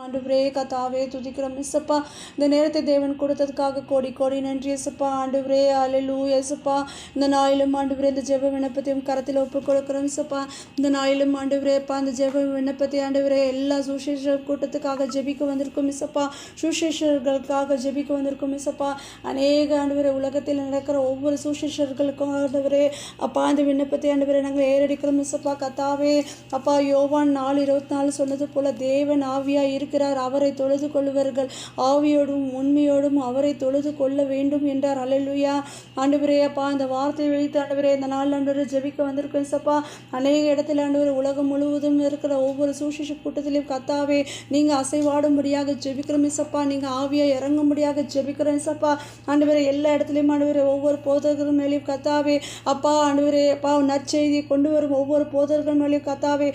ஆண்டவரே கத்தாவே துதிக்கிறோம் இசப்பா. இந்த நேரத்தை தேவன் கொடுத்ததுக்காக கோடி கோடி நன்றி இசப்பா. ஆண்டவரே அல்லேலூயா இசப்பா. இந்த நாளிலும் ஆண்டவரே இந்த ஜெப விண்ணப்பத்தையும் கரத்தில் ஒப்புக் கொடுக்கிறோம் இசப்பா. இந்த நாளிலும் ஆண்டவரேப்பா அந்த ஜெப விண்ணப்பத்தை ஆண்டவரே எல்லா சுசேஷர் கூட்டத்துக்காக ஜெபிக்க வந்திருக்கும் இசப்பா. சுசேஷர்களுக்காக ஜெபிக்க வந்திருக்கும் இசப்பா. அநேக ஆண்டவரே உலகத்தில் நடக்கிற ஒவ்வொரு சுசேஷர்களுக்கும் ஆண்டவரே அப்பா இந்த விண்ணப்பத்தை ஆண்டவரே நாங்கள் ஏறடிக்கிறோம் இசப்பா. கத்தாவே அப்பா யோவான் 4:24 சொன்னது போல தேவன் ஆவியாய் இருக்கிறார், அவரை தொழுது கொள்ளுவர்கள் ஆவியோடும் உண்மையோடும் அவரை தொழுது கொள்ள வேண்டும் என்றார். அல்லேலூயா. ஆண்டவரே அப்பா இந்த வார்த்தை வெளித்து ஆண்டவரே இந்த நாள் ஆண்டவரை ஜெபிக்க வந்திருக்கேன் சப்பா. அநேக இடத்துல ஆண்டவர் உலகம் முழுவதும் இருக்கிற ஒவ்வொரு சுவிசேஷ கூட்டத்திலையும் கத்தாவே நீங்கள் அசைவாடும்படியாக ஜெபிக்கிறோம் சப்பா. நீங்கள் ஆவியாக இறங்கும்படியாக ஜெபிக்கிறேன் சப்பா. ஆண்டவரே எல்லா இடத்துலையும் ஆண்டவரே ஒவ்வொரு போதகர்கள் மேலேயும் கத்தாவே அப்பா ஆண்டவரே அப்பா நற்செய்தியை கொண்டு வரும் ஒவ்வொரு போதகர்கள் மேலேயும் கத்தாவே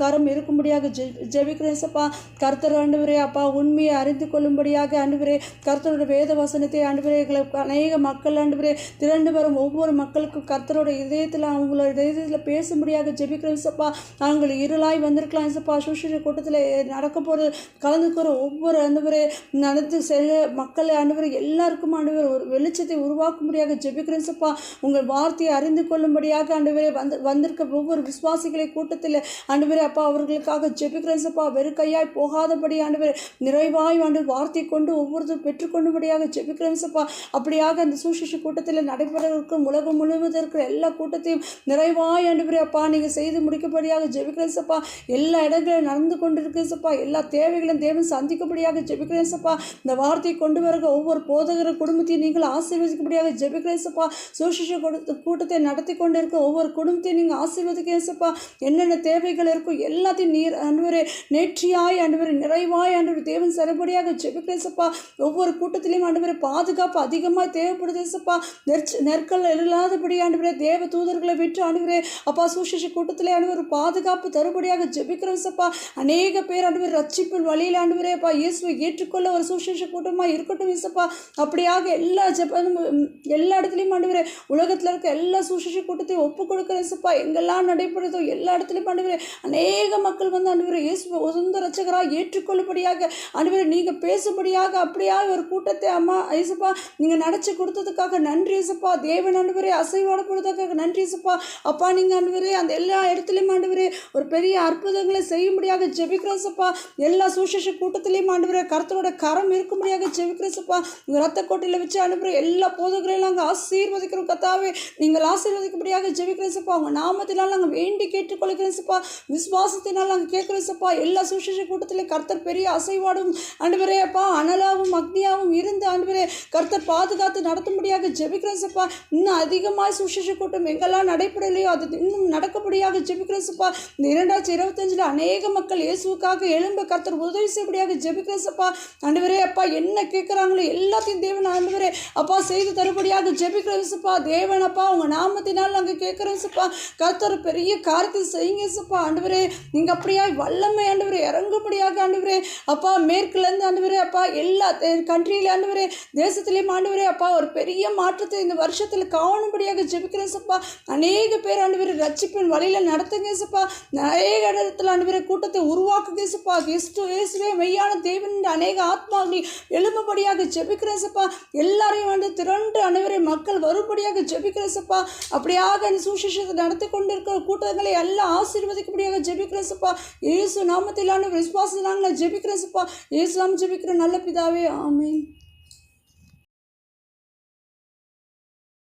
கரம் இருக்கும்படியாக ஜெபிக்கிறேன் சப்பா. கர்த்தர் ஆண்டவரே அப்பா உண்மையை அறிந்து கொள்ளும்படியாக ஆண்டவரே கர்த்தரோட வேத வசனத்தை ஆண்டவரே அநேக மக்கள் ஆண்டவரே திரண்டு வரும் ஒவ்வொரு மக்களுக்கும் கர்த்தரோட இதயத்தில் அவங்களோட இதயத்தில் பேசும்படியாக ஜெபிக்கிறேன் சப்பா. அவங்க இருளாய் வந்திருக்கலாம் சப்பா. சுசேஷ கூட்டத்தில் நடக்க போகிற கலந்துக்கிற ஒவ்வொரு ஆண்டவரே நடந்து செல்ல மக்களை ஆண்டவரே எல்லாருக்கும் ஆண்டவர் ஒரு வெளிச்சத்தை உருவாக்கும்படியாக ஜெபிக்கிறேன் சப்பா. உங்கள் வார்த்தையை அறிந்து கொள்ளும்படியாக ஆண்டவரே வந்திருக்க ஒவ்வொரு விசுவாசிகளை கூட்டத்தில் ஆண்டவரே அப்பா அவர்களுக்காக ஜெபிக்கிறேன் சப்பா. வெறுக்கையாய் போகாதபடி ஆண்டவர் நிறைவாய் ஆண்டவர் வார்த்தை கொண்டு ஒவ்வொருத்தரும் பெற்றுக்கொண்டுபடியாக ஜெபிக்கிறேன் சப்பா. அப்படியாக அந்த சுசேஷ கூட்டத்தில் நடைபெற இருக்கும் உலகம் முழுவதும் இருக்கிற எல்லா கூட்டத்தையும் நிறைவாய் ஆண்டவரே அப்பா நீங்கள் செய்து முடிக்கப்படியாக ஜெபிக்கிறேன் சப்பா. எல்லா இடங்களும் நடந்து கொண்டிருக்கிறேன் சப்பா. எல்லா தேவைகளையும் தேவன் சந்திக்கப்படியாக ஜெபிக்கிறேன் சப்பா. இந்த வார்த்தையை கொண்டு வருகிற ஒவ்வொரு போதகர குடும்பத்தையும் நீங்கள் ஆசீர்வதிக்கப்படியாக ஜெபிக்கிறேன் சப்பா. சுசேஷ கூட்டத்தை நடத்தி கொண்டு இருக்க ஒவ்வொரு குடும்பத்தையும் நீங்கள் ஆசீர்வதிக்கிறேன் சப்பா. என்னென்ன தேவைகள் இருக்கும் எல்லாத்தையும் நீர் ஆண்டவரே நேற்றியாய் ஆண்டவர் நிறைவாய் ஆண்டவர் தேவன் சரிபடியாக ஜெபிக்கிறேன் சப்பா. ஒவ்வொரு கூட்டத்திலையும் ஆண்டவரை பாதுகாப்பு அதிகமாக தேவைப்படுது சப்பா. நெற்கள் இல்லாதபடி ஆண்டவரே தேவ தூதர்களை விட்டு ஆண்டவரே அப்பா சுசேஷ கூட்டத்திலே ஆண்டவர் பாதுகாப்பு தருபடியாக ஜெபிக்கிறோம் சப்பா. அநேக பேர் ஆண்டவர் ரட்சிப்பின் வழியில் ஆண்டவரே அப்பா இயேசுவை ஏற்றுக்கொள்ள ஒரு சுசேஷ கூட்டமாக இருக்கட்டும் சப்பா. அப்படியாக எல்லா எல்லா இடத்துலையும் ஆண்டவரே உலகத்தில் இருக்க எல்லா சுசேஷ கூட்டத்தையும் ஒப்புக் கொடுக்கிறேன் சப்பா. எங்கெல்லாம் நடைபெறுதோ எல்லா இடத்துலையும் ஆண்டவரே அநேக மக்கள் வந்து ஆண்டவரே இயேசுவை சொந்த ரட்சகராக ஏற்றுக்கொள்ளும்படியாக ஆண்டவரே நீங்கள் பேசும்படியாக அப்படியாக ஒரு கூட்டத்தை அம்மா ஐசப்பா நீங்கள் நடச்சி கொடுத்ததுக்காக நன்றி இசப்பா. தேவன் ஆண்டவரே அசைவாட கொடுத்ததுக்காக நன்றி இசப்பா. அப்பா நீங்கள் ஆண்டவரே அந்த எல்லா இடத்துலையும் ஆண்டவரே ஒரு பெரிய அற்புதங்களை செய்யும்படியாக ஜெபிக்கிறோம் சப்பா. எல்லா சுசேஷ கூட்டத்திலையும் ஆண்டவரே கர்த்தரோட கரம் இருக்கும்படியாக ஜெபிக்கிறோம் சப்பா. உங்கள் ரத்த கோட்டையில் வச்சு ஆண்டவரே எல்லா போதகரையும் நாங்கள் ஆசீர்வதிக்கிறோம் கத்தாவே. நீங்கள் ஆசீர்வதிக்கும்படியாக ஜெபிக்கிறோம் சப்பா. உங்கள் நாமத்தினால் நாங்கள் வேண்டி கேட்டுக்கொள்கிறோம் சப்பா. விசுவாசத்தினால் நாங்கள் கேட்குறோம் சப்பா. எல்லா சுசேஷ கூட்டத்தில் கர்த்தர் பெரிய அசைவாடும் ஆண்டவரே அப்பா அனலாவும் அக்னியாவும் இருந்து ஆண்டவரே கர்த்தர் பாதுகாத்து நடத்தும்படியாக ஜெபிக்கிறேன் சப்பா. இன்னும் அதிகமாக சுசேஷ கூட்டம் எங்கெல்லாம் நடைபெறலையோ அது இன்னும் நடக்கும்படியாக ஜெபிக்கிறேன் சப்பா. இந்த 2025 அநேக மக்கள் இயேசுக்காக எழும்ப கர்த்தர் உதவி செய்யப்படியாக ஜெபிக்கிறேன் சப்பா. ஆண்டவரே அப்பா என்ன கேட்குறாங்களோ எல்லாத்தையும் தேவன் ஆண்டவரே அப்பா செய்து தரும்படியாக ஜெபிக்கிறேன் சப்பா. தேவன் அப்பா உங்கள் நாமத்தினால் நாங்கள் கேட்குறோம் சப்பா. கர்த்தர் பெரிய காரியத்தை செய்யுங்க சப்பா. ஆண்டவரே நீங்கள் அப்படியா வல்லமை ஆண்டவரே இறங்கும்படியாக ஆண்டவரே அப்பா மேற்குலேருந்து ஆண்டவரே அப்பா எல்லா கண்ட்ரியில் ஆண்டவரே தேசத்திலேயும் ஆண்டவரே அப்பா ஒரு பெரிய மாற்றத்தை இந்த வருஷத்தில் காணும்படியாக ஜெபிக்கிறேன் சப்பா. அநேக பேர் ஆண்டவரே ரட்சிப்பின் வழியில் நடத்துங்க சப்பா. அநேக இடத்துல ஆண்டவரே கூட்டத்தை உருவாக்குங்க சப்பா. இயேசுவே மெய்யான தேவன் அநேக ஆத்மாக்கள் எழும்படியாக ஜெபிக்கிறேன் சப்பா. எல்லாரையும் வந்து திரண்டு ஆண்டவரே மக்கள் வரும்படியாக ஜெபிக்கிறேன் சப்பா. அப்படியாக அந்த சுசேஷத்தை நடத்தி கொண்டிருக்கிற கூட்டங்களை எல்லாம் ஆசீர்வதிக்கும்படியாக ஜெபிக்கிறேன் சப்பா. இயேசு நாமத்திலான விசுவாசம் நாங்கள் ஜெபிக்கிறேன் சப்பா. இயேசு நாமம் ஜெபிக்கிற நல்ல பிதாவே ஆமென்.